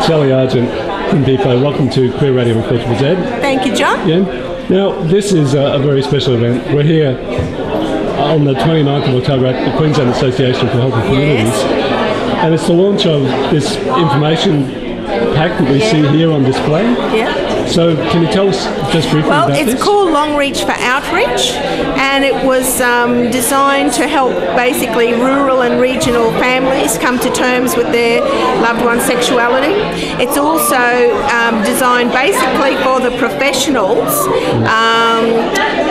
Sally Argent from PFLAG. Welcome to Queer Radio and Culture with Ed. Thank you, John. Yeah. Now, this is a very special event. We're here on the 29th of October at the Queensland Association for Healthy Communities. Yes. And it's the launch of this information pack that we see here on display. Yeah. So can you tell us just briefly about this? Well, it's called Long Reach for Outreach, and it was designed to help basically rural and regional families come to terms with their loved one's sexuality. It's also designed basically for the professionals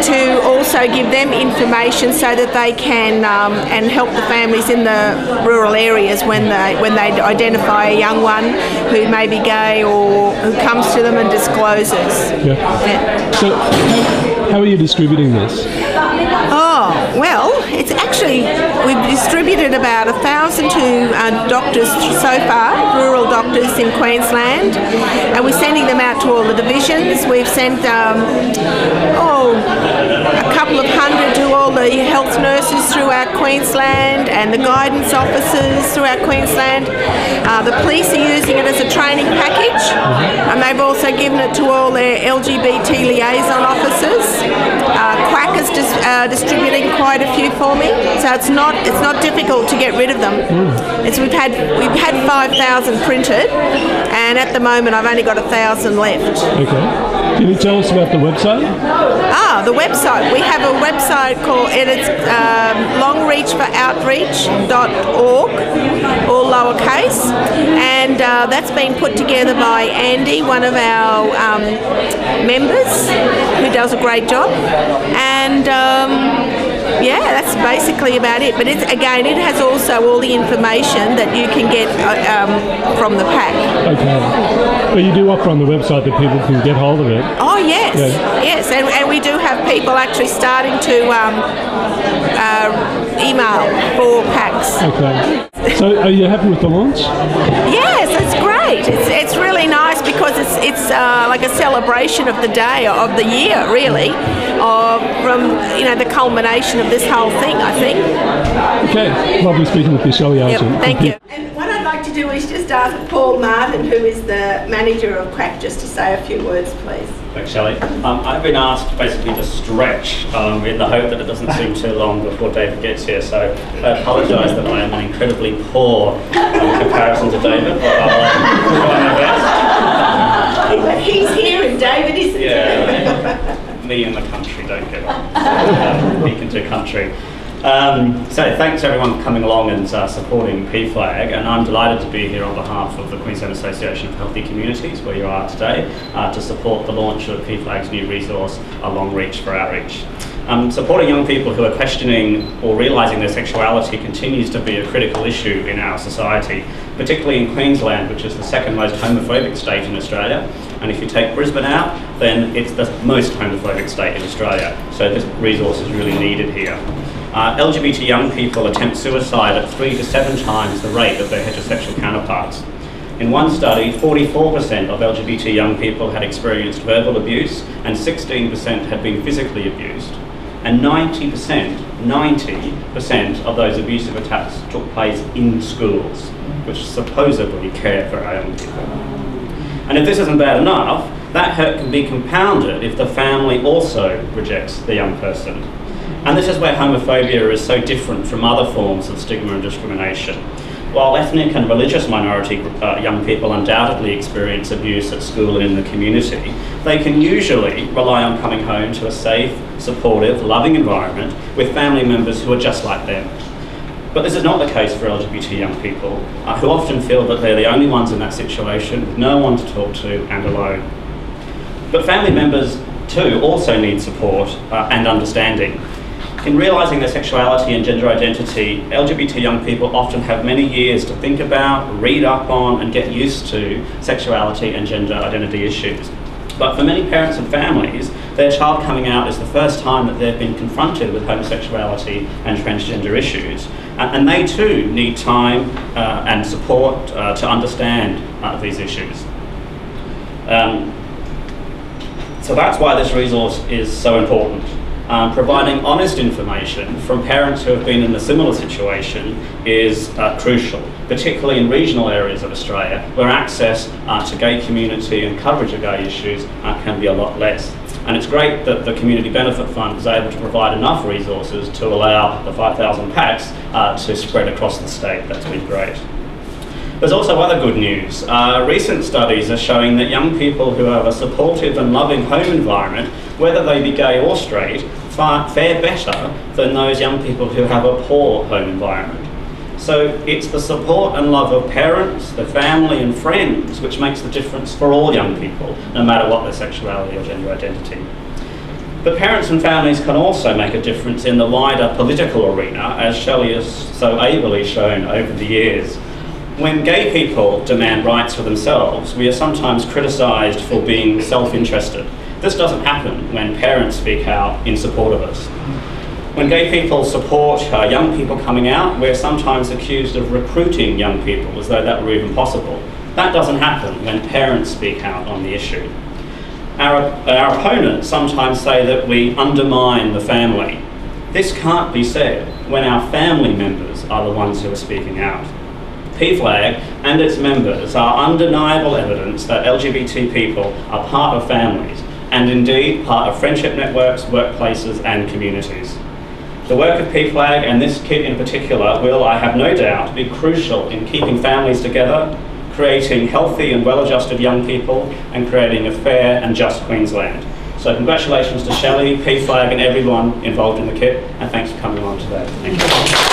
to also give them information so that they can and help the families in the rural areas when they identify a young one who may be gay or who comes to them and discloses. Yeah. So how are you distributing this? Oh, well, it's actually, we've distributed about 1,000 to doctors so far, rural doctors in Queensland, and we're sending them out to all the divisions. We've sent, a couple of hundred to all the health nurses throughout Queensland and the guidance officers throughout Queensland. The police are using it as a training package, and they've also given it to all their LGBT liaison officers. Quack is distributing quite a few for me, so it's not difficult to get rid of them. We've had 5,000 printed, and at the moment I've only got 1,000 left. Okay. Can you tell us about the website? The website. We have a website called it's longreachforoutreach.org, all lowercase, and that's been put together by Andy, one of our members, who does a great job, and yeah, that's basically about it. But it has also all the information that you can get from the pack. Okay. But you do offer on the website that people can get hold of it. Oh yes, yes, and we do have people actually starting to email for packs. Okay. So are you happy with the launch? Yes, it's great. It's really nice because it's like a celebration of the day of the year, really, from the culmination of this whole thing, I think. Okay, lovely speaking with you, Sally Argent. Yep, thank you. And what I'd like to do is just ask Paul Martin, who is the manager of Quack, just to say a few words, please. Thanks, Shelley. I've been asked basically to stretch in the hope that it doesn't seem too long before David gets here, so I apologise that I am an incredibly poor comparison to David, but I'll try my best. He's here and David isn't. Yeah, me and the country don't get on. He can do country. So thanks everyone for coming along and supporting PFLAG, and I'm delighted to be here on behalf of the Queensland Association for Healthy Communities, where you are today, to support the launch of PFLAG's new resource, A Long Reach for Outreach. Supporting young people who are questioning or realising their sexuality continues to be a critical issue in our society, particularly in Queensland, which is the second most homophobic state in Australia. And if you take Brisbane out, then it's the most homophobic state in Australia. So this resource is really needed here. LGBT young people attempt suicide at 3 to 7 times the rate of their heterosexual counterparts. In one study, 44% of LGBT young people had experienced verbal abuse and 16% had been physically abused. And 90% of those abusive attacks took place in schools, which supposedly care for our young people. And if this isn't bad enough, that hurt can be compounded if the family also rejects the young person. And this is where homophobia is so different from other forms of stigma and discrimination. While ethnic and religious minority young people undoubtedly experience abuse at school and in the community, they can usually rely on coming home to a safe, supportive, loving environment with family members who are just like them. But this is not the case for LGBT young people, who often feel that they're the only ones in that situation, with no one to talk to and alone. But family members too also need support and understanding. In realising their sexuality and gender identity, LGBT young people often have many years to think about, read up on and get used to sexuality and gender identity issues. But for many parents and families, their child coming out is the first time that they've been confronted with homosexuality and transgender issues. And they too need time and support to understand these issues. So that's why this resource is so important. Providing honest information from parents who have been in a similar situation is crucial. particularly in regional areas of Australia, where access to gay community and coverage of gay issues can be a lot less. And it's great that the Community Benefit Fund is able to provide enough resources to allow the 5,000 packs to spread across the state. That's been great. There's also other good news. Recent studies are showing that young people who have a supportive and loving home environment, whether they be gay or straight, fare better than those young people who have a poor home environment. So it's the support and love of parents, the family and friends which makes the difference for all young people, no matter what their sexuality or gender identity. But parents and families can also make a difference in the wider political arena, as Shelley has so ably shown over the years. When gay people demand rights for themselves, we are sometimes criticised for being self-interested. This doesn't happen when parents speak out in support of us. When gay people support young people coming out, we're sometimes accused of recruiting young people as though that were even possible. That doesn't happen when parents speak out on the issue. Our opponents sometimes say that we undermine the family. This can't be said when our family members are the ones who are speaking out. PFLAG and its members are undeniable evidence that LGBT people are part of families and indeed part of friendship networks, workplaces and communities. The work of PFLAG and this kit in particular will, I have no doubt, be crucial in keeping families together, creating healthy and well-adjusted young people and creating a fair and just Queensland. So congratulations to Shelley, PFLAG and everyone involved in the kit, and thanks for coming along today. Thank you.